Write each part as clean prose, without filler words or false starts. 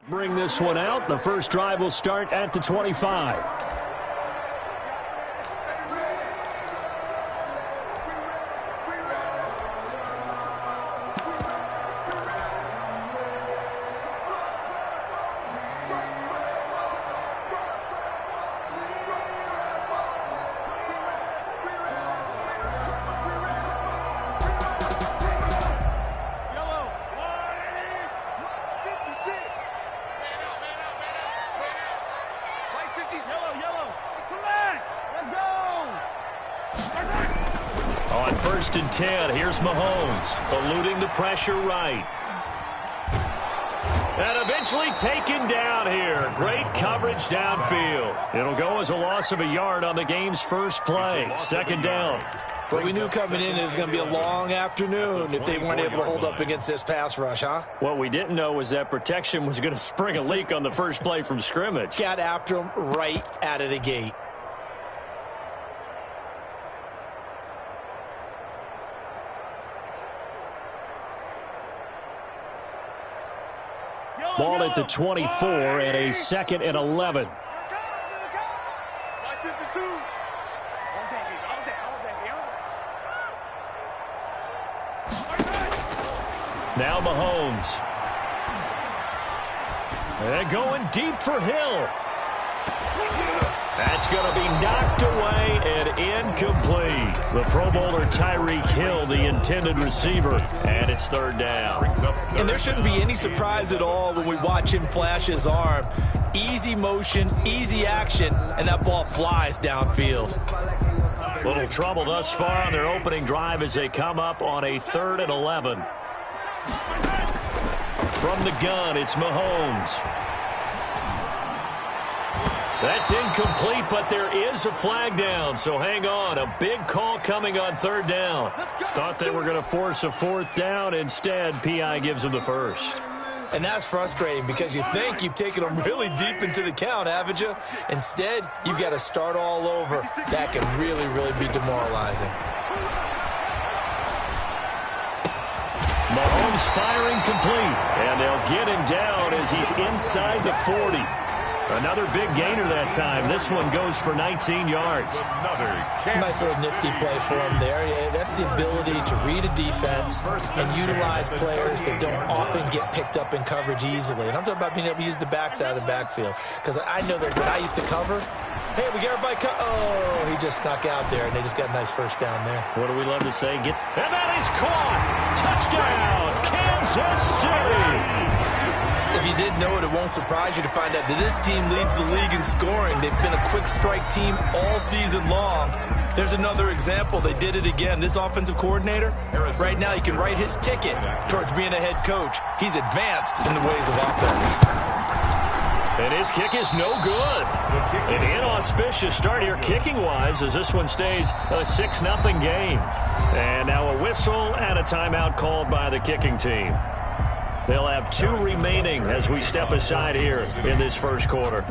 Bring this one out. The first drive will start at the 25. On 1st and 10, here's Mahomes, eluding the pressure right. And eventually taken down here. Great coverage downfield. It'll go as a loss of a yard on the game's first play. 2nd down. But we knew coming in it was going to be a long afternoon if they weren't able to hold up against this pass rush, huh? What we didn't know was that protection was going to spring a leak on the first play from scrimmage. Got after him right out of the gate. Ball at the 24 and a 2nd and 11. Now Mahomes. And going deep for Hill. That's going to be knocked away and incomplete. The Pro Bowler Tyreek Hill, the intended receiver, and it's 3rd down. And there shouldn't be any surprise at all when we watch him flash his arm. Easy motion, easy action, and that ball flies downfield. Little trouble thus far on their opening drive as they come up on a 3rd and 11. From the gun, it's Mahomes. That's incomplete, but there is a flag down, so hang on. A big call coming on 3rd down. Thought they were going to force a 4th down. Instead, P.I. gives them the first. And that's frustrating because you think you've taken them really deep into the count, haven't you? Instead, you've got to start all over. That can really, really be demoralizing. Mahomes firing complete, and they'll get him down as he's inside the 40. Another big gainer that time. This one goes for 19 yards. Nice little nifty play for him there. Yeah, that's the ability to read a defense and utilize players that don't often get picked up in coverage easily. And I'm talking about being able to use the backside of the backfield. Because I know that when I used to cover, hey, we got everybody oh, he just snuck out there, and they just got a nice first down there. What do we love to say? And that is caught. Touchdown, Kansas City. If you didn't know it, it won't surprise you to find out that this team leads the league in scoring. They've been a quick strike team all season long. There's another example. They did it again. This offensive coordinator, right now, you can write his ticket towards being a head coach. He's advanced in the ways of offense. And his kick is no good. An inauspicious start here kicking-wise as this one stays a 6-0 game. And now a whistle and a timeout called by the kicking team. They'll have 2 remaining as we step aside here in this first quarter.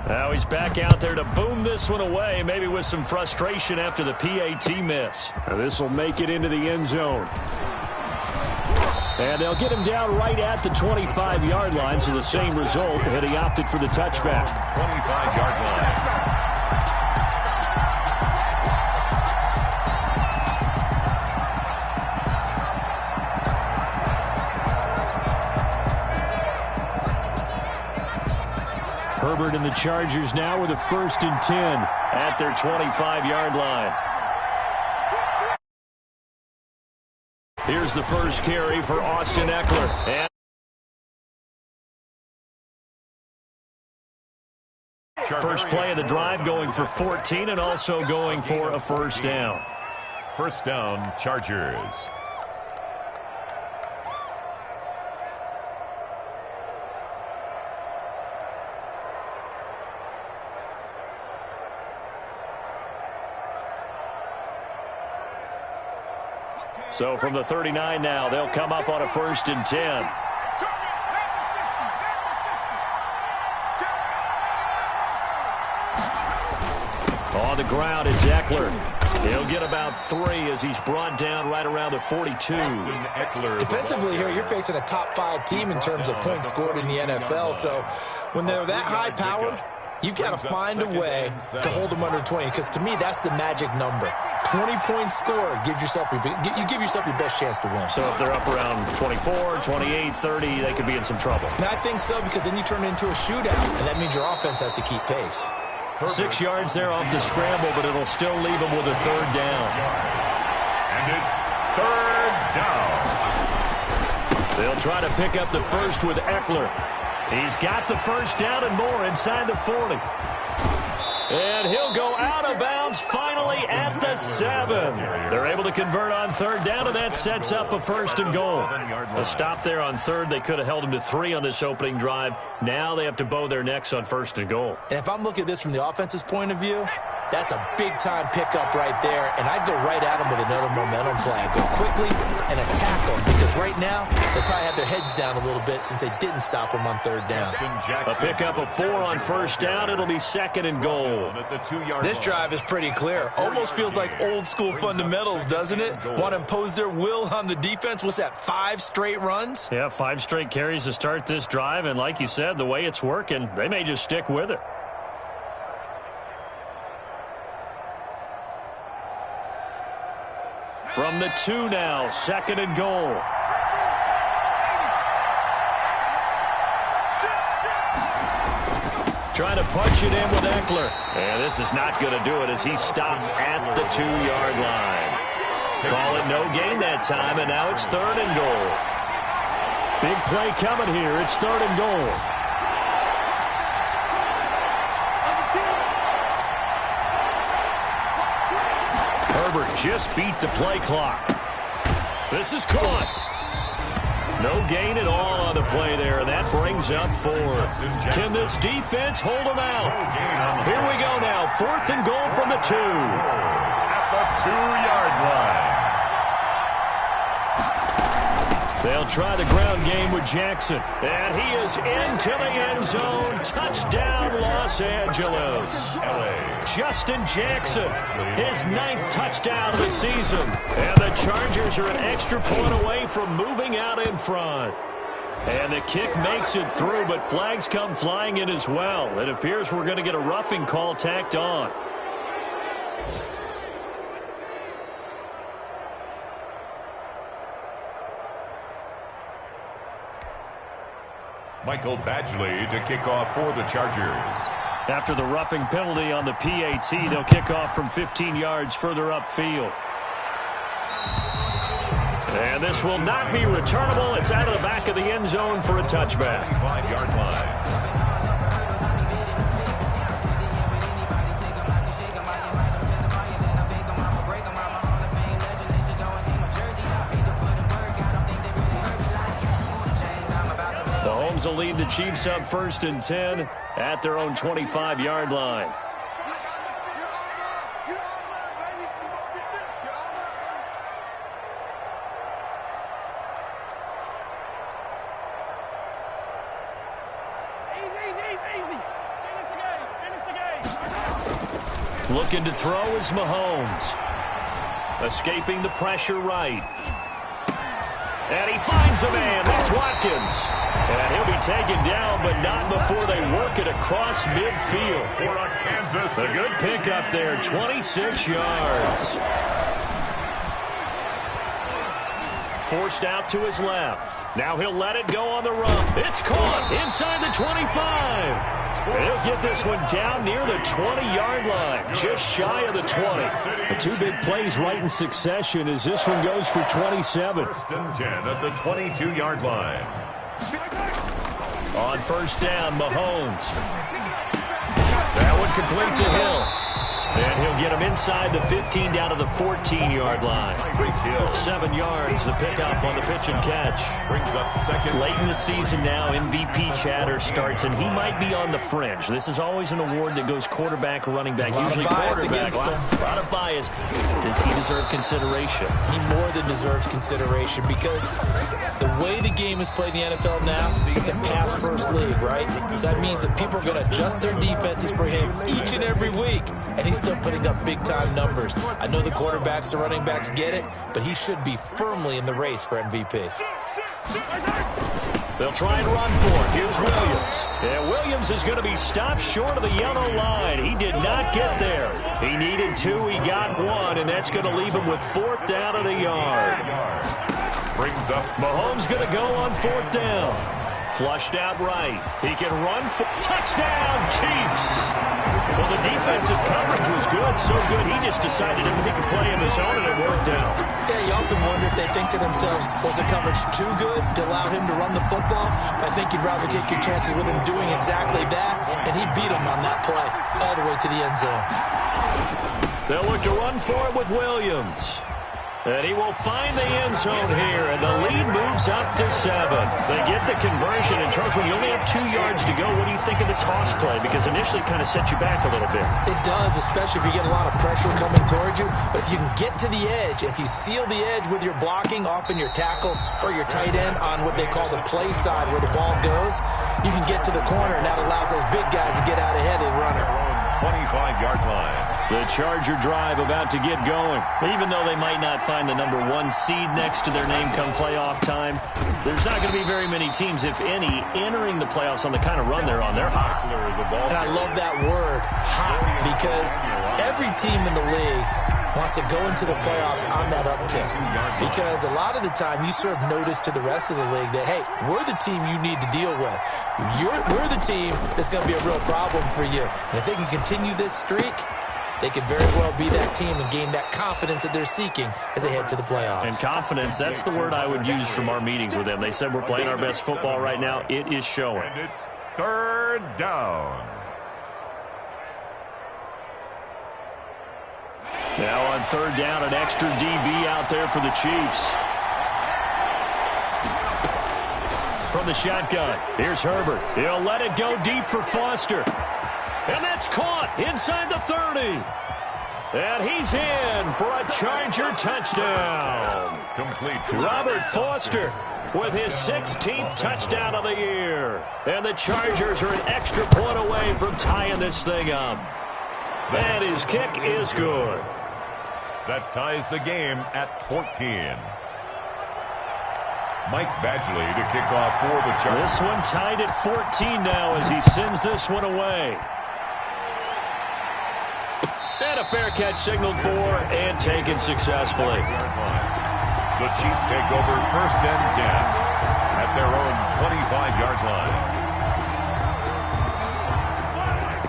Now he's back out there to boom this one away, maybe with some frustration after the PAT miss. This will make it into the end zone. And they'll get him down right at the 25-yard line, so the same result, and he opted for the touchback. 25-yard line. Herbert and the Chargers now with a 1st and 10 at their 25-yard line. Here's the first carry for Austin Eckler. And first play of the drive going for 14 and also going for a 1st down. 1st down, Chargers. So from the 39 now, they'll come up on a 1st and 10. On the ground, it's Eckler. He'll get about 3 as he's brought down right around the 42. Defensively here, you're facing a top-5 team in terms of points scored in the NFL. So when they're that high-powered, you've got to find a way to hold them under 20, because to me, that's the magic number. 20 points scored, you give yourself your best chance to win. So if they're up around 24, 28, 30, they could be in some trouble. And I think so, because then you turn it into a shootout, and that means your offense has to keep pace. 6 yards there off the scramble, but it'll still leave him with a 3rd down. And it's 3rd down. They'll try to pick up the first with Eckler. He's got the 1st down and more inside the 40. And he'll go out of bounds finally at the 7. They're able to convert on 3rd down, and that sets up a 1st and goal. A stop there on 3rd. They could have held him to 3 on this opening drive. Now they have to bow their necks on 1st and goal. And if I'm looking at this from the offense's point of view, that's a big-time pickup right there, and I'd go right at them with another momentum play. I'd go quickly and attack them, because right now they probably have their heads down a little bit since they didn't stop them on 3rd down. A pickup of 4 on 1st down. It'll be 2nd and goal. This drive is pretty clear. Almost feels like old-school fundamentals, doesn't it? Want to impose their will on the defense? What's that, 5 straight runs? Yeah, 5 straight carries to start this drive, and like you said, the way it's working, they may just stick with it. From the 2 now, 2nd and goal. Trying to punch it in with Eckler. And this is not going to do it as he's stopped at the 2-yard line. Call it no gain that time, and now it's 3rd and goal. Big play coming here. It's 3rd and goal. Herbert just beat the play clock. This is caught. No gain at all on the play there, and that brings up 4th. Can this defense hold them out? Here we go now. 4th and goal from the 2. At the 2-yard line. They'll try the ground game with Jackson. And he is into the end zone. Touchdown, Los Angeles. Justin Jackson, his 9th touchdown of the season. And the Chargers are an extra point away from moving out in front. And the kick makes it through, but flags come flying in as well. It appears we're going to get a roughing call tacked on. Michael Badgley to kick off for the Chargers. After the roughing penalty on the PAT, they'll kick off from 15 yards further upfield. And this will not be returnable. It's out of the back of the end zone for a touchback. 5-yard line. Mahomes will lead the Chiefs up 1st and 10 at their own 25-yard line. Looking to throw is Mahomes. Escaping the pressure right. And he finds a man. That's Watkins. And he'll be taken down, but not before they work it across midfield. A good pickup there, 26 yards. Forced out to his left. Now he'll let it go on the run. It's caught inside the 25. And he'll get this one down near the 20-yard line, just shy of the 20. The 2 big plays right in succession as this one goes for 27. 1st and 10 at the 22-yard line. On 1st down, Mahomes. That one complete to Hill. And he'll get him inside the 15 down to the 14-yard line. 7 yards, the pickup on the pitch and catch. Brings up 2nd. Late in the season now, MVP chatter starts, and he might be on the fringe. This is always an award that goes quarterback, running back, usually quarterback. A lot of bias. Does he deserve consideration? He more than deserves consideration, because the way the game is played in the NFL now, it's a pass-first league, right? So that means that people are going to adjust their defenses for him each and every week. And he's still putting up big-time numbers. I know the quarterbacks, the running backs get it, but he should be firmly in the race for MVP. They'll try and run for it. Here's Williams. And Williams is going to be stopped short of the yellow line. He did not get there. He needed 2. He got 1, and that's going to leave him with 4th down at a yard. Brings up Mahomes going to go on 4th down. Flushed out right. He can run for touchdown, Chiefs. Well, the defensive coverage was good, so good he just decided if he could play in his own, and it worked out. Yeah, you often wonder if they think to themselves, was the coverage too good to allow him to run the football? I think you'd rather take your chances with him doing exactly that, and he beat him on that play all the way to the end zone. They'll look to run for it with Williams. And he will find the end zone here, and the lead moves up to 7. They get the conversion, and Charles, when you only have 2 yards to go, what do you think of the toss play? Because initially it kind of set you back a little bit. It does, especially if you get a lot of pressure coming towards you. But if you can get to the edge, if you seal the edge with your blocking, often your tackle or your tight end on what they call the play side where the ball goes, you can get to the corner, and that allows those big guys to get out ahead of the runner. 25-yard line. The Charger drive about to get going. Even though they might not find the number 1 seed next to their name come playoff time, there's not going to be very many teams, if any, entering the playoffs on the kind of run they're on. They're hot. And I love that word, hot, because every team in the league wants to go into the playoffs on that uptick. Because a lot of the time you serve notice to the rest of the league that, hey, we're the team you need to deal with. We're the team that's going to be a real problem for you. And if they can continue this streak, they could very well be that team and gain that confidence that they're seeking as they head to the playoffs. And confidence, that's the word I would use from our meetings with them. They said we're playing our best football right now. It is showing. And it's 3rd down. Now on 3rd down, an extra DB out there for the Chiefs. From the shotgun, here's Herbert. He'll let it go deep for Foster. And that's caught inside the 30. And he's in for a Charger touchdown. Complete to Robert Foster with his 16th touchdown of the year. And the Chargers are an extra point away from tying this thing up. And his kick is good. That ties the game at 14. Mike Badgley to kick off for the Chargers. This one tied at 14 now as he sends this one away. And a fair catch signaled for and taken successfully. The Chiefs take over 1st and 10 at their own 25-yard line.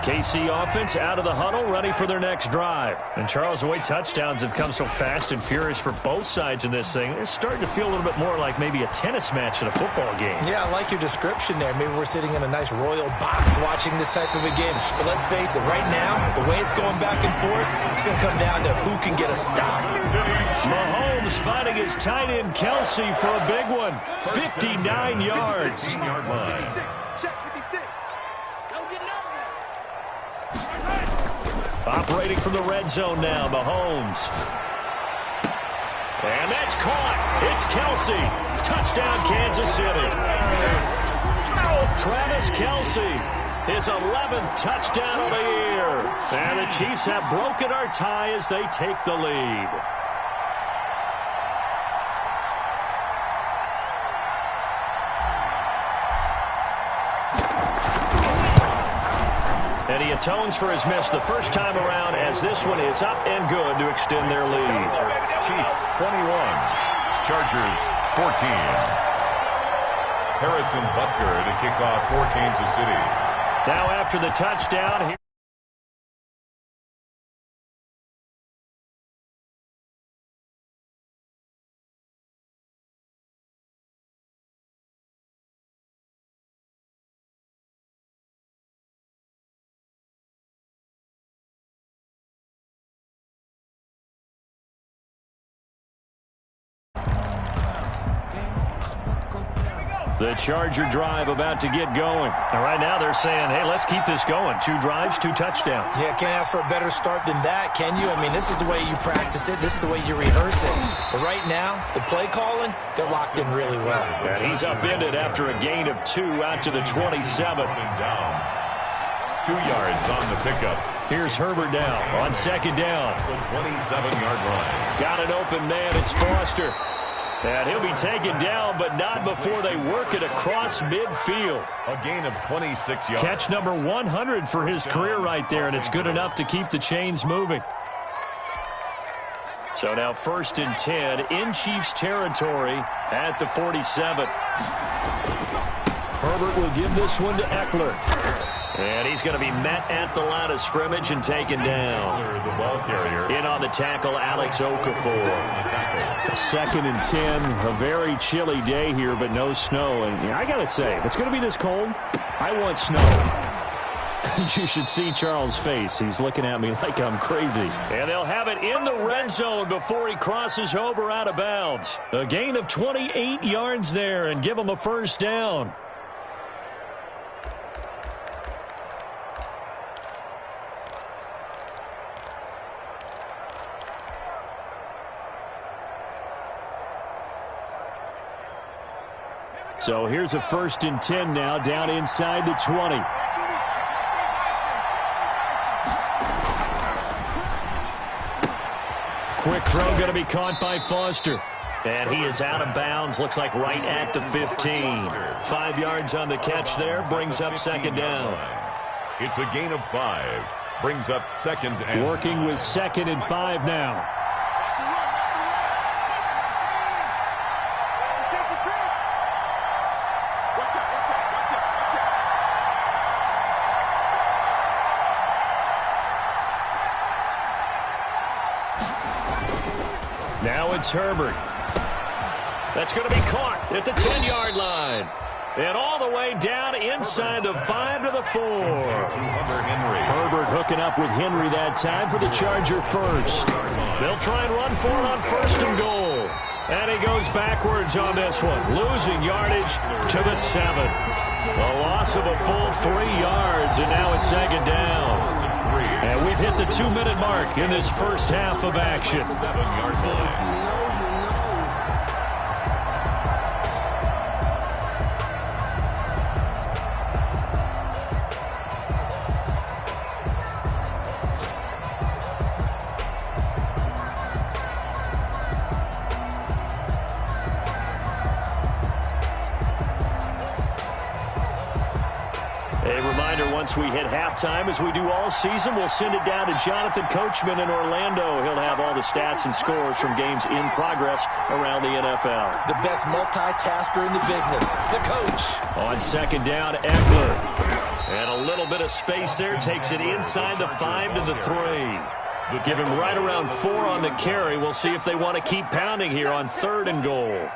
KC offense out of the huddle, ready for their next drive. And Charles, the way touchdowns have come so fast and furious for both sides in this thing, it's starting to feel a little bit more like maybe a tennis match at a football game. Yeah, I like your description there. Maybe we're sitting in a nice royal box watching this type of a game. But let's face it, right now, the way it's going back and forth, it's going to come down to who can get a stop. Mahomes finding his tight end Kelsey for a big one. 59 yards. 15-yard line. Operating from the red zone now, Mahomes. And that's caught. It's Kelsey. Touchdown, Kansas City. Travis Kelsey, his 11th touchdown of the year. And the Chiefs have broken our tie as they take the lead. And he atones for his miss the first time around as this one is up and good to extend their lead. Chiefs 21, Chargers 14. Harrison Butker to kick off for Kansas City. Now after the touchdown, here. The Charger drive about to get going. And right now they're saying, hey, let's keep this going. 2 drives, 2 touchdowns. Yeah, can't ask for a better start than that, can you? I mean, this is the way you practice it. This is the way you rehearse it. But right now, the play calling, they're locked in really well. And he's upended after a gain of 2 out to the 27. Down. 2 yards on the pickup. Here's Herbert now on second down. The 27-yard line. Got an open man. It's Foster. And he'll be taken down, but not before they work it across midfield. A gain of 26 yards. Catch number 100 for his career right there, and it's good enough to keep the chains moving. So now 1st and 10 in Chiefs territory at the 47. Herbert will give this one to Eckler. And he's going to be met at the line of scrimmage and taken down. The ball carrier. In on the tackle, Alex Okafor. 2nd and 10, a very chilly day here, but no snow. And I got to say, if it's going to be this cold, I want snow. You should see Charles' face. He's looking at me like I'm crazy. And they'll have it in the red zone before he crosses over out of bounds. A gain of 28 yards there and give him a 1st down. So here's a 1st and 10 now, down inside the 20. Quick throw going to be caught by Foster. And he is out of bounds, looks like right at the 15. 5 yards on the catch there, brings up 2nd down. It's a gain of 5. Brings up 2nd and... Working with 2nd and 5 now. Now it's Herbert. That's going to be caught at the 10-yard line. And all the way down inside the 5 to the 4. Herbert hooking up with Henry that time for the Charger first. They'll try and run for it on 1st and goal. And he goes backwards on this one, losing yardage to the 7. A loss of a full 3 yards, and now it's 2nd down. And we've hit the 2-minute mark in this first half of action. 7-yard line. Once we hit halftime, as we do all season, we'll send it down to Jonathan Coachman in Orlando. He'll have all the stats and scores from games in progress around the NFL. The best multitasker in the business, the coach. On 2nd down, Eckler. And a little bit of space there, takes it inside the 5 to the 3. Give him right around 4 on the carry. We'll see if they want to keep pounding here on 3rd and goal.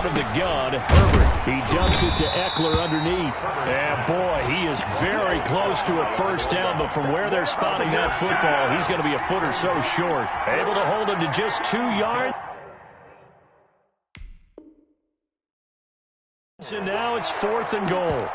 Of the gun, Herbert. He dumps it to Eckler underneath. And boy, he is very close to a 1st down, but from where they're spotting that football, he's going to be a foot or so short. Able to hold him to just 2 yards. And now it's 4th and goal.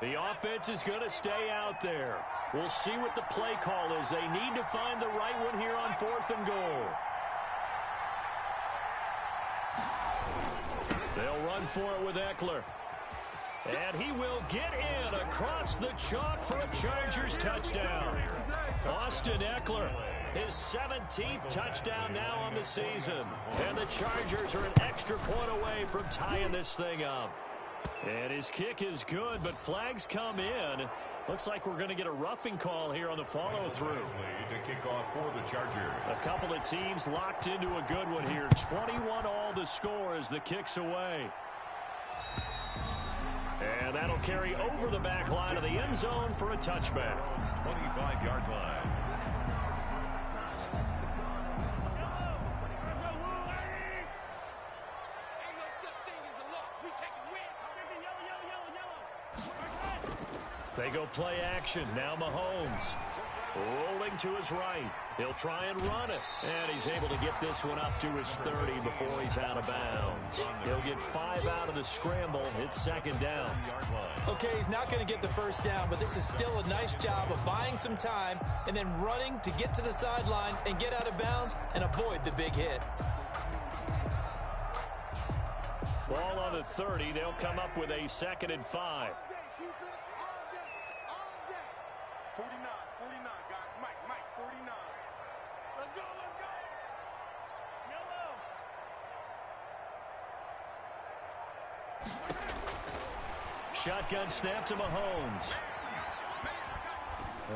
The offense is going to stay out there. We'll see what the play call is. They need to find the right one here on 4th and goal. They'll run for it with Eckler. And he will get in across the chalk for a Chargers touchdown. Austin Eckler, his 17th touchdown now on the season. And the Chargers are an extra point away from tying this thing up. And his kick is good, but flags come in. Looks like we're going to get a roughing call here on the follow-through. To kick off for the Chargers. A couple of teams locked into a good one here. 21 all the score as the kick's away. And that'll carry over the back line of the end zone for a touchback. 25-yard line. They go play action. Now Mahomes. Rolling to his right. He'll try and run it. And he's able to get this one up to his 30 before he's out of bounds. He'll get 5 out of the scramble. It's second down. Okay, he's not going to get the first down, but this is still a nice job of buying some time and then running to get to the sideline and get out of bounds and avoid the big hit. Ball on the 30. They'll come up with a 2nd and 5. 49, guys. Mike, 49. Let's go. Yellow. Shotgun snap to Mahomes.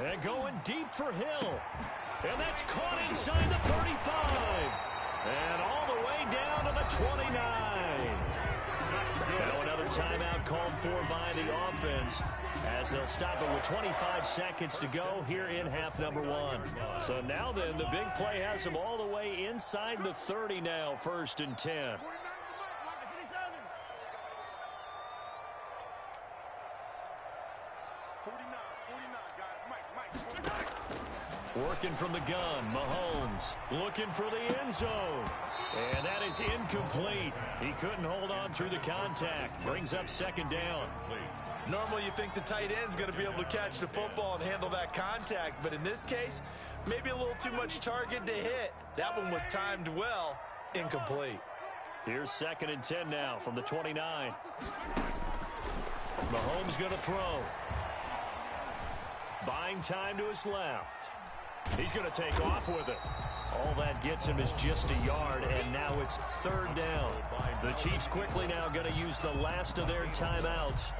And going deep for Hill. And that's caught inside the 35. And all the way down to the 29. Now another timeout called for by the offense as they'll stop it with 25 seconds to go here in half number 1. So now then, the big play has them all the way inside the 30 now, 1st and 10. 49, guys. Mike. Working from the gun, Mahomes looking for the end zone. And that is incomplete. He couldn't hold on through the contact. Brings up 2nd down. Normally you think the tight end's going to be able to catch the football and handle that contact, but in this case, maybe a little too much target to hit. That one was timed well, incomplete. Here's 2nd and 10 now from the 29. Mahomes going to throw. Buying time to his left. He's going to take off with it. All that gets him is just a yard, and now it's 3rd down. The Chiefs quickly now going to use the last of their timeouts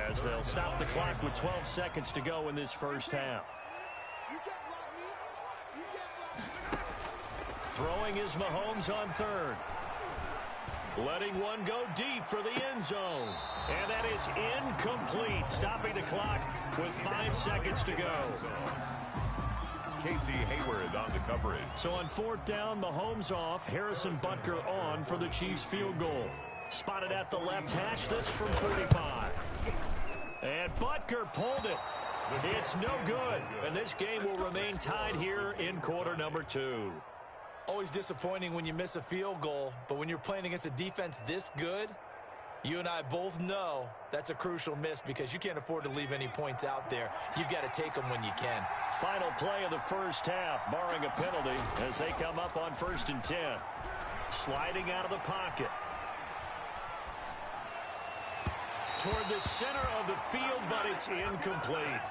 as they'll stop the clock with 12 seconds to go in this first half. Throwing is Mahomes on 3rd. Letting one go deep for the end zone. And that is incomplete, stopping the clock with 5 seconds to go. Casey Hayward on the coverage. So on 4th down, Mahomes off, Harrison Butker on for the Chiefs field goal. Spotted at the left hash, this from 45. And Butker pulled it. It's no good. And this game will remain tied here in quarter number 2. Always disappointing when you miss a field goal, but when you're playing against a defense this good, you and I both know that's a crucial miss because you can't afford to leave any points out there. You've got to take them when you can. Final play of the first half, barring a penalty, as they come up on 1st and 10. Sliding out of the pocket. Toward the center of the field, but it's incomplete.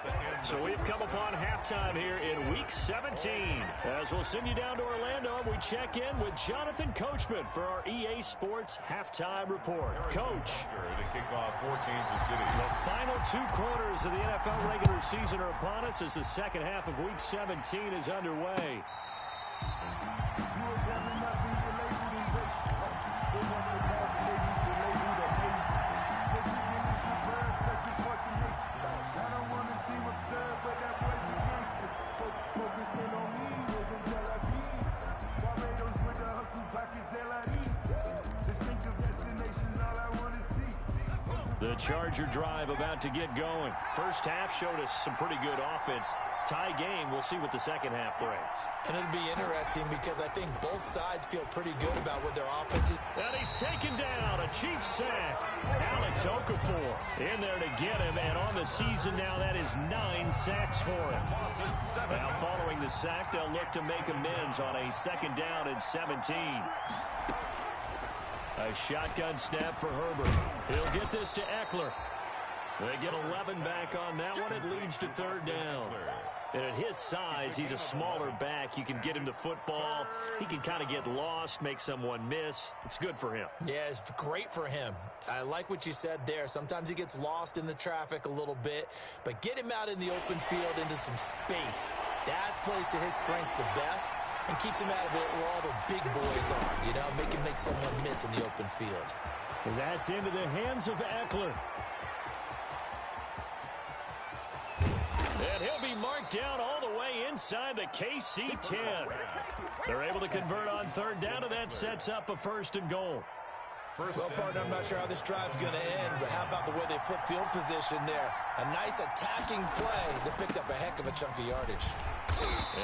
So we've come upon halftime here in Week 17. As we'll send you down to Orlando, we check in with Jonathan Coachman for our EA Sports Halftime Report. Coach. The kickoff for Kansas City. The final 2 quarters of the NFL regular season are upon us as the second half of Week 17 is underway. The Charger drive about to get going. First half showed us some pretty good offense. Tie game, we'll see what the second half brings. And it'll be interesting because I think both sides feel pretty good about what their offense is. And he's taken down, a Chiefs sack. Alex Okafor in there to get him, and on the season now, that is 9 sacks for him. Now following the sack, they'll look to make amends on a 2nd down and 17. A shotgun snap for Herbert. He'll get this to Eckler. They get 11 back on that one. It leads to 3rd down. And at his size, he's a smaller back. You can get him the football. He can kind of get lost, make someone miss. It's good for him. Yeah, it's great for him. I like what you said there. Sometimes he gets lost in the traffic a little bit, but get him out in the open field into some space. That plays to his strengths the best and keeps him out of it where all the big boys are, you know, make someone miss in the open field. And that's into the hands of Eckler. And he'll be marked down all the way inside the KC 10. They're able to convert on 3rd down, and that sets up a 1st and goal. Well, partner, I'm not sure how this drive's going to end, but how about the way they flip field position there? A nice attacking play that picked up a heck of a chunk of yardage.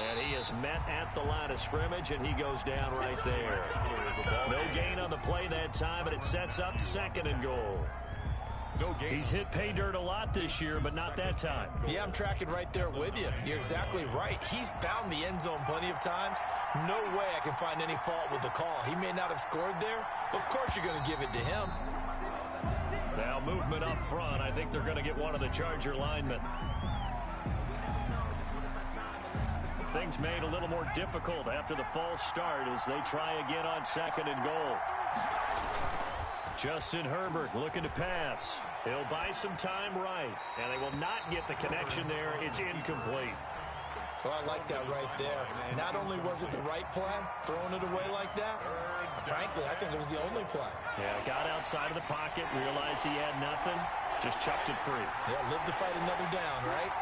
And he is met at the line of scrimmage, and he goes down right there. No gain on the play that time, and it sets up 2nd and goal. He's hit pay dirt a lot this year, but not that time. Yeah, I'm tracking right there with you. You're exactly right. He's found the end zone plenty of times. No way I can find any fault with the call. He may not have scored there, but of course you're going to give it to him. Now movement up front. I think they're going to get one of the Charger linemen. Things made a little more difficult after the false start as they try again on 2nd and goal. Justin Herbert looking to pass. He'll buy some time right, and they will not get the connection there. It's incomplete. Well, I like that right there. Not only was it the right play, throwing it away like that, frankly, I think it was the only play. Yeah, got outside of the pocket, realized he had nothing, just chucked it free. Yeah, live to fight another down, right?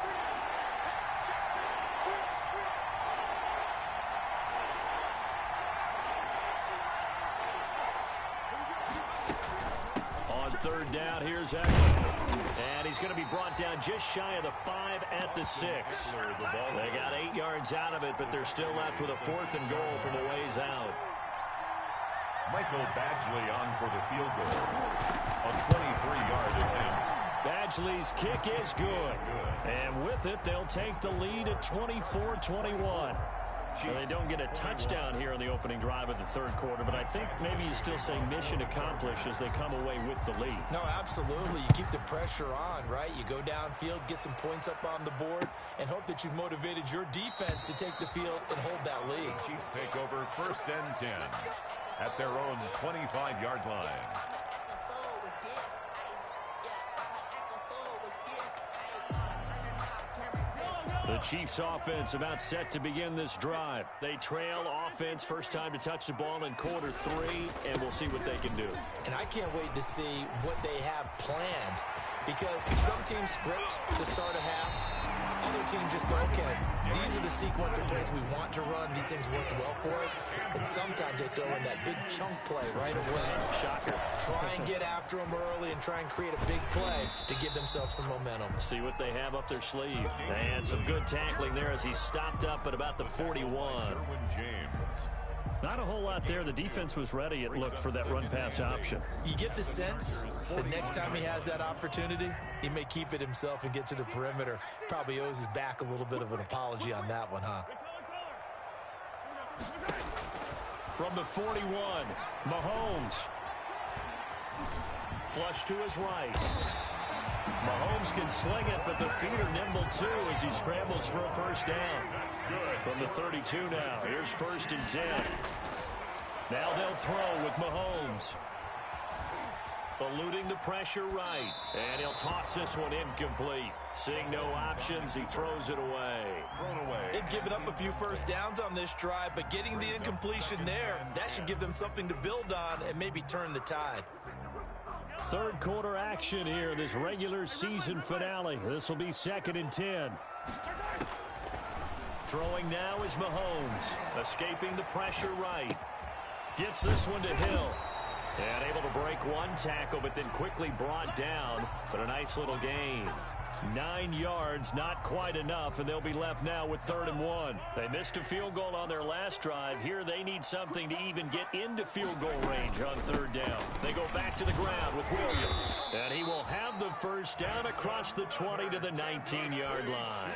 On 3rd down, here's Eckler. And he's going to be brought down just shy of the 5 at the 6. They got 8 yards out of it, but they're still left with a 4th and goal from a ways out. Michael Badgley on for the field goal. A 23-yard attempt. Badgley's kick is good. And with it, they'll take the lead at 24-21. Well, they don't get a touchdown here on the opening drive of the 3rd quarter, but I think maybe you still say mission accomplished as they come away with the lead. No, absolutely. You keep the pressure on, right? You go downfield, get some points up on the board, and hope that you've motivated your defense to take the field and hold that lead. Chiefs take over 1st and 10 at their own 25-yard line. The Chiefs offense about set to begin this drive. They trail offense, first time to touch the ball in quarter 3, and we'll see what they can do. And I can't wait to see what they have planned, because some teams script to start a half. Other teams just go, okay, these are the sequence of plays we want to run. These things worked well for us. And sometimes they throw in that big chunk play right away. Shocker. Try and get after them early and try and create a big play to give themselves some momentum. See what they have up their sleeve. And some good tackling there as he stopped up at about the 41. Not a whole lot there. The defense was ready, it looked, for that run-pass option. You get the sense that next time he has that opportunity, he may keep it himself and get to the perimeter. Probably owes his back a little bit of an apology on that one, huh? From the 41, Mahomes. Flush to his right. Mahomes can sling it, but the feet are nimble too as he scrambles for a 1st down. From the 32 now, here's 1st and 10. Now they'll throw with Mahomes. Eluding the pressure right, and he'll toss this one incomplete. Seeing no options, he throws it away. They've given up a few 1st downs on this drive, but getting the incompletion there, that should give them something to build on and maybe turn the tide. 3rd quarter action here, this regular season finale. This will be 2nd and 10. Throwing now is Mahomes, escaping the pressure right. Gets this one to Hill. And able to break one tackle, but then quickly brought down. But a nice little gain. 9 yards, not quite enough, and they'll be left now with 3rd and 1. They missed a field goal on their last drive. Here they need something to even get into field goal range on 3rd down. They go back to the ground with Williams. And he will have the 1st down across the 20 to the 19-yard line.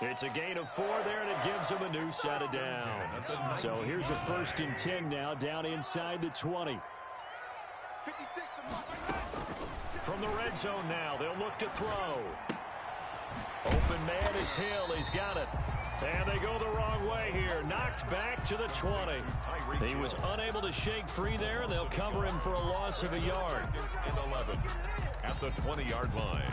It's a gain of 4 there, and it gives them a new set of downs. So here's a 1st and 10 now, down inside the 20. From the red zone now, they'll look to throw. Open man is Hill. He's got it. And they go the wrong way here. Knocked back to the 20. He was unable to shake free there, and they'll cover him for a loss of a yard. And 11 at the 20-yard line.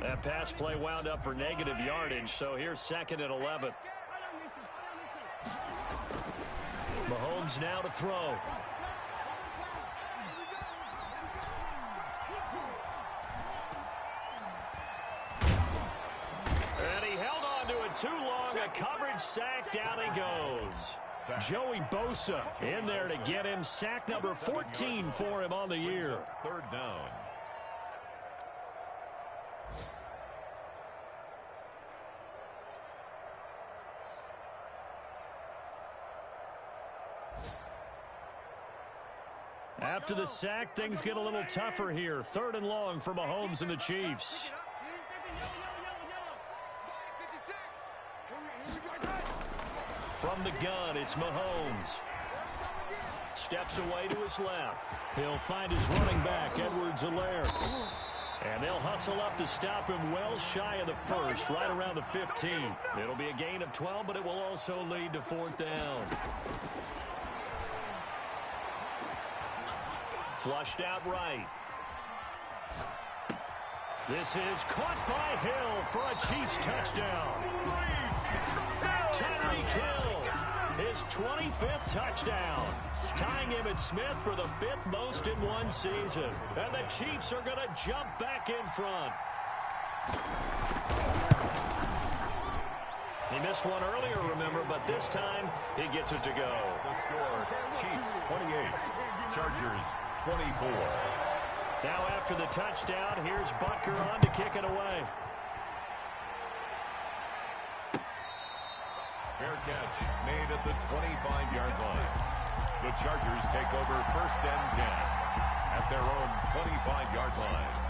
That pass play wound up for negative yardage, so here's 2nd and 11. Mahomes now to throw. coverage sack. Down he goes. Joey Bosa in there to get him. Sack number 14 for him on the year. Third down. After the sack, things get a little tougher here. 3rd and long for Mahomes and the Chiefs. From the gun, it's Mahomes. Steps away to his left. He'll find his running back, Edwards-Helaire. And they'll hustle up to stop him well shy of the first, right around the 15. It'll be a gain of 12, but it will also lead to 4th down. Flushed out right. This is caught by Hill for a Chiefs touchdown. Tyreek Hill, his 25th touchdown. Tying him and Smith for the 5th most in one season. And the Chiefs are going to jump back in front. He missed one earlier, remember, but this time he gets it to go. The score, Chiefs 28, Chargers 24. Now after the touchdown, here's Butker on to kick it away. Fair catch made at the 25-yard line. The Chargers take over 1st and 10 at their own 25-yard line.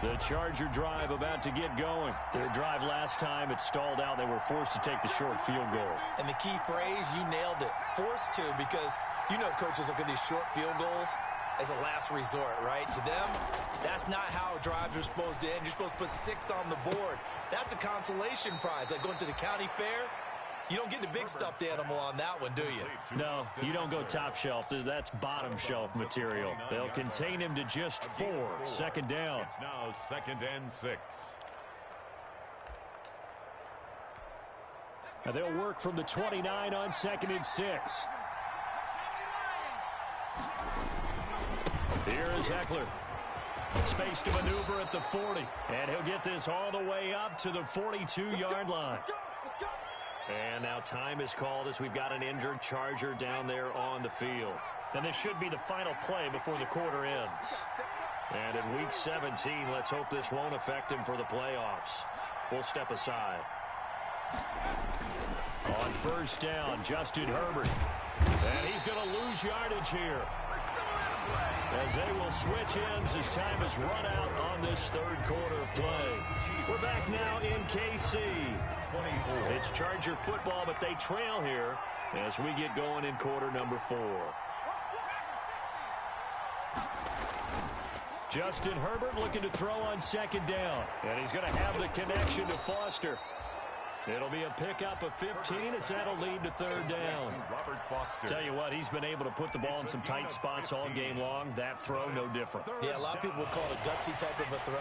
The Charger drive about to get going. Their drive last time, it stalled out. They were forced to take the short field goal. And the key phrase, you nailed it. Forced to, because you know coaches look at these short field goals as a last resort, right? To them, that's not how drives are supposed to end. You're supposed to put 6 on the board. That's a consolation prize. Like going to the county fair, you don't get the big stuffed animal on that one, do you? No, you don't go top shelf. That's bottom shelf material. They'll contain him to just 4. 2nd down. It's now 2nd and 6. And they'll work from the 29 on 2nd and 6. Here is Eckler. Space to maneuver at the 40. And he'll get this all the way up to the 42-yard line. And now time is called as we've got an injured Charger down there on the field. And this should be the final play before the quarter ends. And in Week 17, let's hope this won't affect him for the playoffs. We'll step aside. On 1st down, Justin Herbert. And he's going to lose yardage here, as they will switch ends as time is run out on this 3rd quarter of play. We're back now in KC. 24. It's Charger football, but they trail here as we get going in quarter number 4. Justin Herbert looking to throw on 2nd down. And he's going to have the connection to Foster. It'll be a pickup of 15 as that'll lead to 3rd down. Robert Foster. Tell you what, he's been able to put the ball in some tight spots all game long. That throw, no different. Yeah, a lot of people would call it a gutsy type of a throw.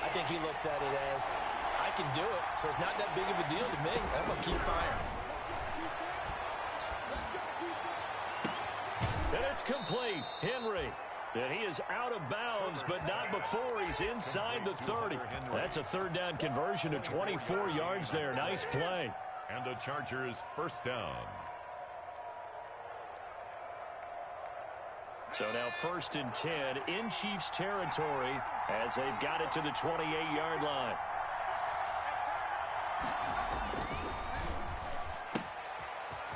I think he looks at it as, I can do it, so it's not that big of a deal to me. I'm going to keep firing. And it's complete. Henry. And he is out of bounds, but not before he's inside the 30. That's a 3rd down conversion to 24 yards there. Nice play. And the Chargers 1st down. So now 1st and 10 in Chiefs territory as they've got it to the 28-yard line.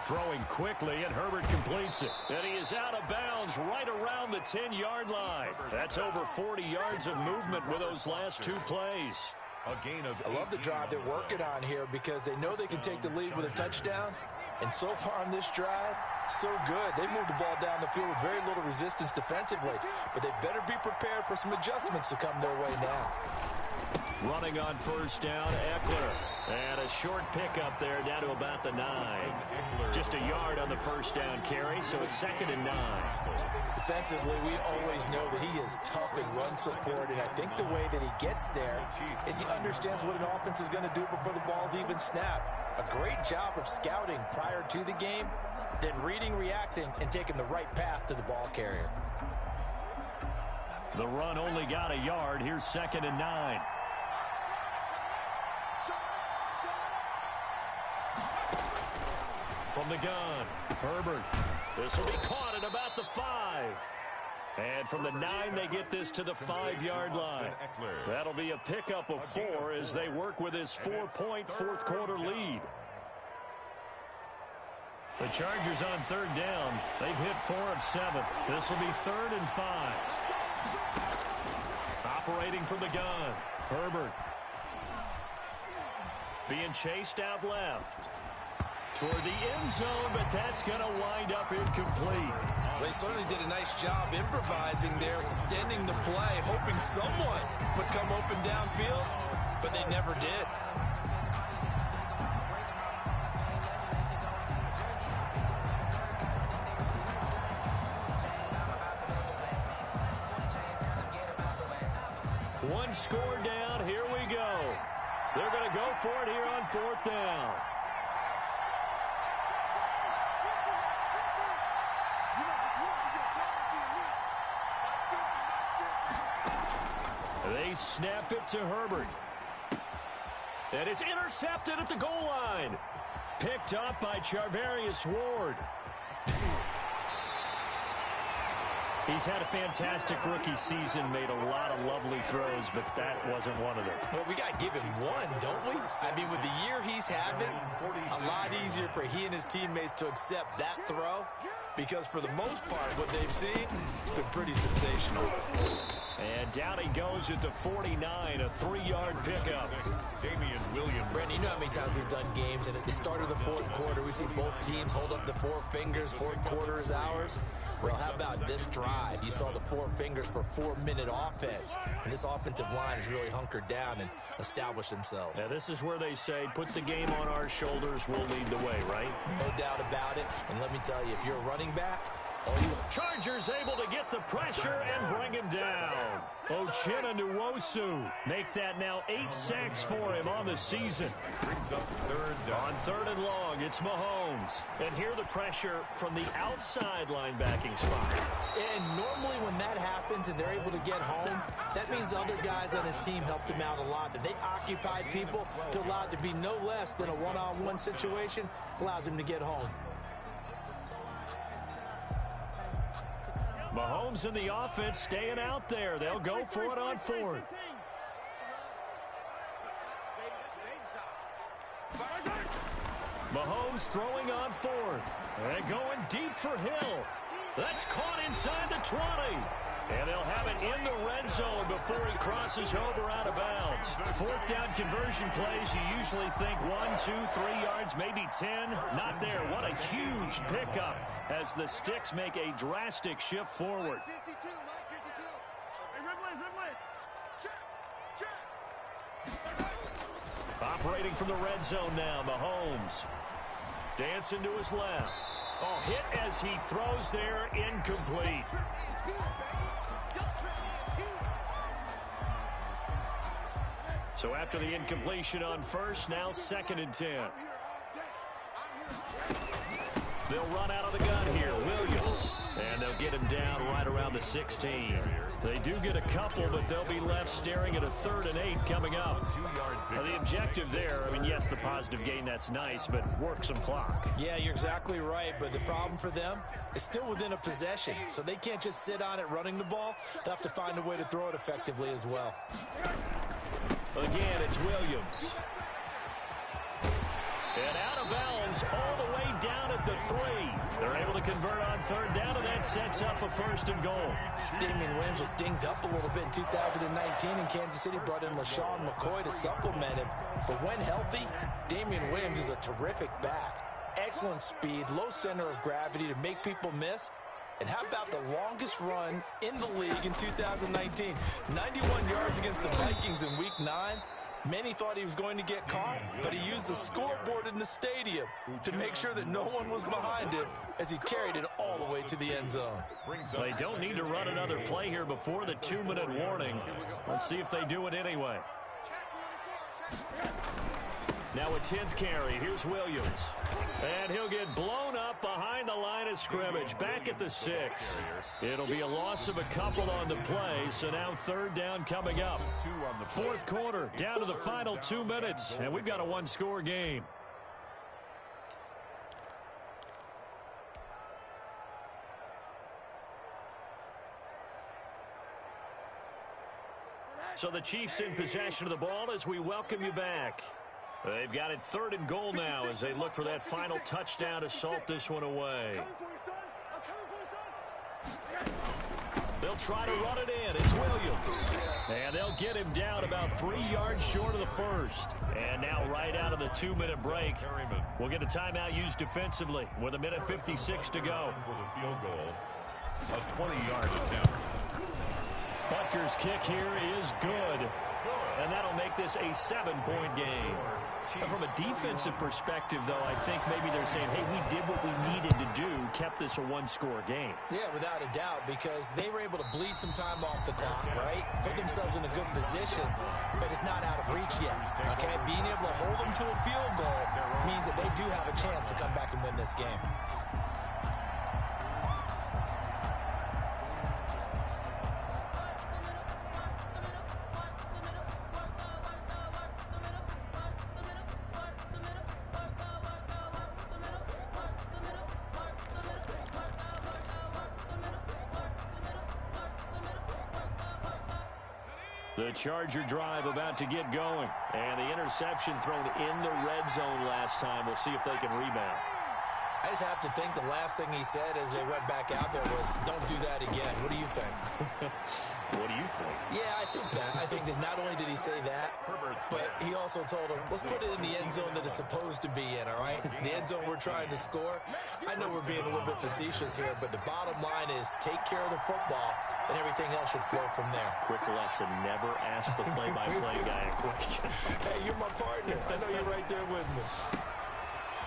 Throwing quickly, and Herbert completes it. And he is out of bounds right around the 10-yard line. That's over 40 yards of movement with those last 2 plays. A gain of I love the drive they're working on here because they know they can take the lead with a touchdown. And so far on this drive, so good. They moved the ball down the field with very little resistance defensively. But they better be prepared for some adjustments to come their way now. Running on 1st down, Eckler. And a short pickup there down to about the 9. Just a yard on the 1st down carry, so it's 2nd and 9. Defensively, we always know that he is tough in run support, and I think the way that he gets there is he understands what an offense is going to do before the ball's even snapped. A great job of scouting prior to the game, then reading, reacting, and taking the right path to the ball carrier. The run only got a yard. Here's 2nd and 9. from the gun. Herbert. This will be caught at about the 5. And from the 9, they get this to the 5-yard line. That'll be a pickup of 4 as they work with his 4-point fourth-quarter lead. The Chargers on 3rd down. They've hit 4 of 7. This will be 3rd and 5. Operating from the gun. Herbert. Being chased out left. Toward the end zone, but that's going to wind up incomplete. Well, they certainly did a nice job improvising there, extending the play, hoping someone would come open downfield, but they never did. One score down. Here we go. They're going to go for it here on 4th down. They snap it to Herbert. And it's intercepted at the goal line. Picked up by Charvarius Ward. He's had a fantastic rookie season, made a lot of lovely throws, but that wasn't one of them. Well, we got to give him one, don't we? I mean, with the year he's having, a lot easier for he and his teammates to accept that throw, because for the most part, what they've seen, it's been pretty sensational. And down he goes at the 49, a 3-yard pickup. Damian Williams. Brandon, you know how many times we've done games, and at the start of the 4th quarter, we see both teams hold up the 4 fingers, 4th quarter is ours. Well, how about this drive? You saw the 4 fingers for 4-minute offense, and this offensive line has really hunkered down and established themselves. Now, this is where they say, put the game on our shoulders, we'll lead the way, right? No doubt about it, and let me tell you, if you're a running back, Chargers able to get the pressure and bring him down. Uchenna Nwosu make that now 8 sacks for him on the season. Brings up 3rd down. On 3rd and long, it's Mahomes. And here the pressure from the outside linebacking spot. And normally when that happens and they're able to get home, that means other guys on his team helped him out a lot. That they occupied people to allow it to be no less than a one-on-one situation, allows him to get home. Mahomes and the offense staying out there. They'll go for it on 4th. Mahomes throwing on 4th. And going deep for Hill. That's caught inside the 20. And they'll have it in the red zone before he crosses over out of bounds. 4th down conversion plays, you usually think 1, 2, 3 yards, maybe 10. Not there. What a huge pickup as the Sticks make a drastic shift forward. Operating from the red zone now, Mahomes. Dancing to his left. Oh, hit as he throws there, incomplete. So after the incompletion on 1st, now 2nd and 10. They'll run out of the gun here, Williams. And they'll get him down right around the 16. They do get a couple, but they'll be left staring at a 3rd and 8 coming up. Now, the objective there, I mean, yes, the positive gain, that's nice, but work some clock. Yeah, you're exactly right, but the problem for them is still within a possession, so they can't just sit on it running the ball. They'll have to find a way to throw it effectively as well. Again, it's Williams. And out of bounds all the way down at the 3. They're able to convert on 3rd down, and that sets up a 1st and goal. Damian Williams was dinged up a little bit in 2019, and Kansas City brought in LaShawn McCoy to supplement him. But when healthy, Damian Williams is a terrific back. Excellent speed, low center of gravity to make people miss. And how about the longest run in the league in 2019? 91 yards against the Vikings in Week 9. Many thought he was going to get caught, but he used the scoreboard in the stadium to make sure that no one was behind him as he carried it all the way to the end zone. They don't need to run another play here before the 2-minute warning. Let's see if they do it anyway. Now a 10th carry. Here's Williams. And he'll get blown up behind the line of scrimmage. Back at the 6. It'll be a loss of a couple on the play. So now 3rd down coming up. 4th quarter, down to the final 2 minutes. And we've got a 1-score game. So the Chiefs in possession of the ball as we welcome you back. They've got it 3rd and goal now as they look for that final touchdown to salt this one away. They'll try to run it in. It's Williams. And they'll get him down about 3 yards short of the first. And now right out of the 2-minute break, we'll get a timeout used defensively with 1:56 to go. For the field goal, a 20-yard attempt. Butker's kick here is good. And that'll make this a 7-point game. And from a defensive perspective, though, I think maybe they're saying, hey, we did what we needed to do, kept this a 1-score game. Yeah, without a doubt, because they were able to bleed some time off the clock, right? Put themselves in a good position, but it's not out of reach yet, okay? Being able to hold them to a field goal means that they do have a chance to come back and win this game. The Charger drive about to get going. And the interception thrown in the red zone last time. We'll see if they can rebound. I just have to think the last thing he said as they went back out there was, don't do that again. What do you think? What do you think? Yeah, I think that. I think that not only did he say that, but he also told him, let's put it in the end zone that it's supposed to be in, all right? The end zone we're trying to score. I know we're being a little bit facetious here, but the bottom line is take care of the football, and everything else should flow from there. Quick lesson, never ask the play-by-play guy a question. Hey, you're my partner. I know you're right there with me.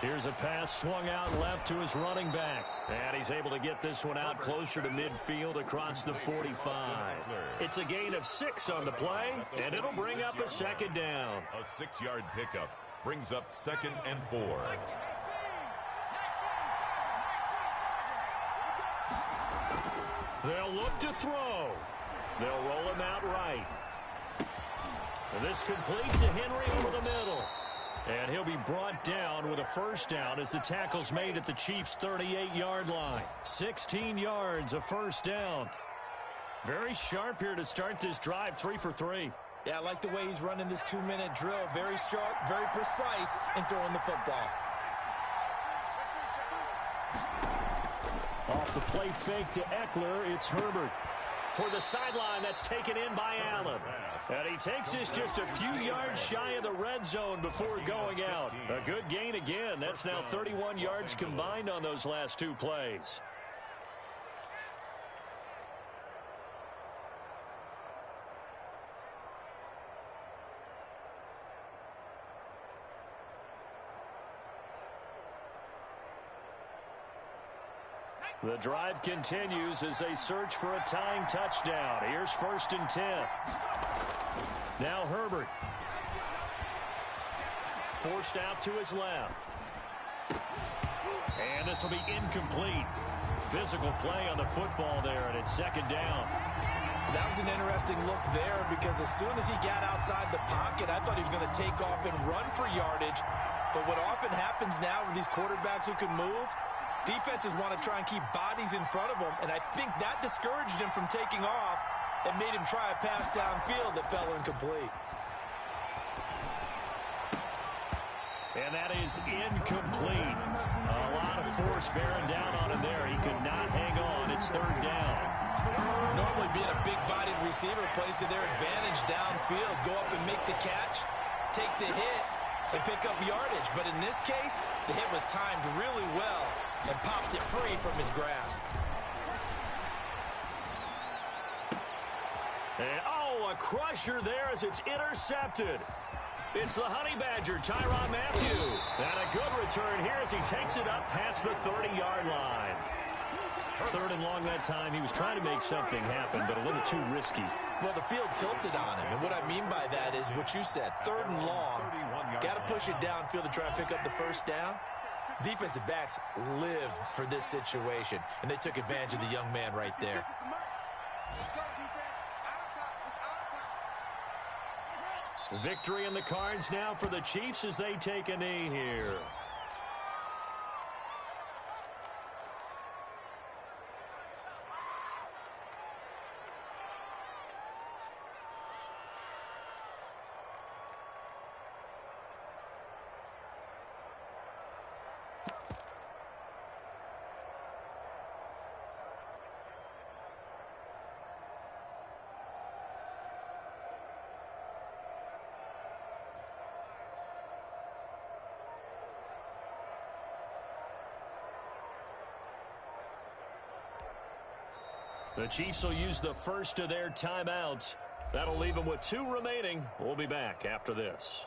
Here's a pass swung out left to his running back. And he's able to get this one out closer to midfield across the 45. It's a gain of 6 on the play, and it'll bring up a 2nd down. A 6-yard pickup brings up 2nd and 4. They'll look to throw. They'll roll him out right. And this complete to Henry over the middle. And he'll be brought down with a 1st down as the tackle's made at the Chiefs' 38-yard line. 16 yards, a 1st down. Very sharp here to start this drive, 3 for 3. Yeah, I like the way he's running this 2-minute drill. Very sharp, very precise in throwing the football. Off the play fake to Eckler, it's Herbert. For the sideline, that's taken in by Allen. And he takes this just a few yards shy of the red zone before going out. A good gain again. That's now 31 yards combined on those last 2 plays. The drive continues as they search for a tying touchdown. Here's 1st and 10. Now Herbert. Forced out to his left. And this will be incomplete. Physical play on the football there, and it's 2nd down. That was an interesting look there because as soon as he got outside the pocket, I thought he was going to take off and run for yardage. But what often happens now with these quarterbacks who can move, defenses want to try and keep bodies in front of them, and I think that discouraged him from taking off and made him try a pass downfield that fell incomplete. And that is incomplete. A lot of force bearing down on him there. He could not hang on. It's 3rd down. Normally being a big-bodied receiver plays to their advantage downfield. Go up and make the catch, take the hit, and pick up yardage. But in this case, the hit was timed really well and popped it free from his grasp. And, a crusher there as it's intercepted. It's the Honey Badger, Tyrann Mathieu. And a good return here as he takes it up past the 30-yard line. 3rd and long that time. He was trying to make something happen, but a little too risky. Well, the field tilted on him, and what I mean by that is what you said, 3rd and long. Got to push it downfield to try and pick up the 1st down. Defensive backs live for this situation, and they took advantage of the young man right there. Victory in the cards now for the Chiefs as they take a knee here. The Chiefs will use the first of their timeouts. That'll leave them with 2 remaining. We'll be back after this.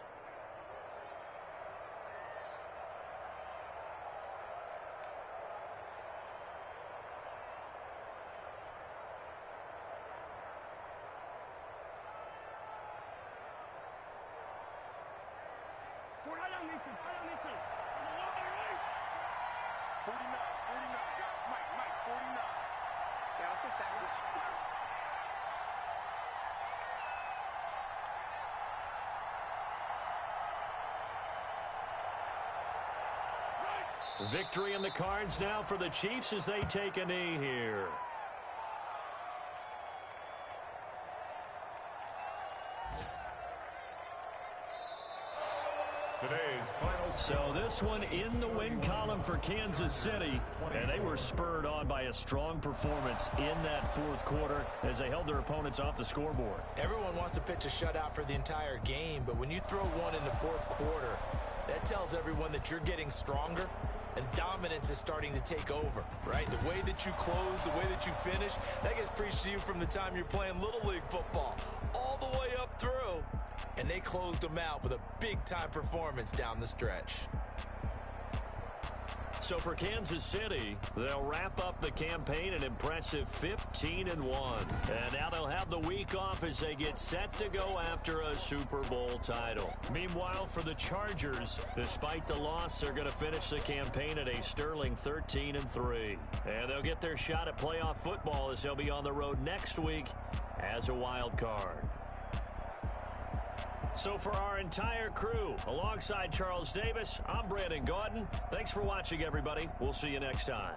Victory in the cards now for the Chiefs as they take a knee here. Today's final. So this one in the win column for Kansas City, and they were spurred on by a strong performance in that fourth quarter as they held their opponents off the scoreboard. Everyone wants to pitch a shutout for the entire game, but when you throw one in the fourth quarter, that tells everyone that you're getting stronger and dominance is starting to take over, right? The way that you close, the way that you finish, that gets preached to you from the time you're playing Little League football all the way up through. And they closed them out with a big-time performance down the stretch. So for Kansas City, they'll wrap up the campaign an impressive 15-1. And now they'll have the week off as they get set to go after a Super Bowl title. Meanwhile, for the Chargers, despite the loss, they're going to finish the campaign at a sterling 13-3. And they'll get their shot at playoff football as they'll be on the road next week as a wild card. So for our entire crew, alongside Charles Davis, I'm Brandon Gaudin. Thanks for watching, everybody. We'll see you next time.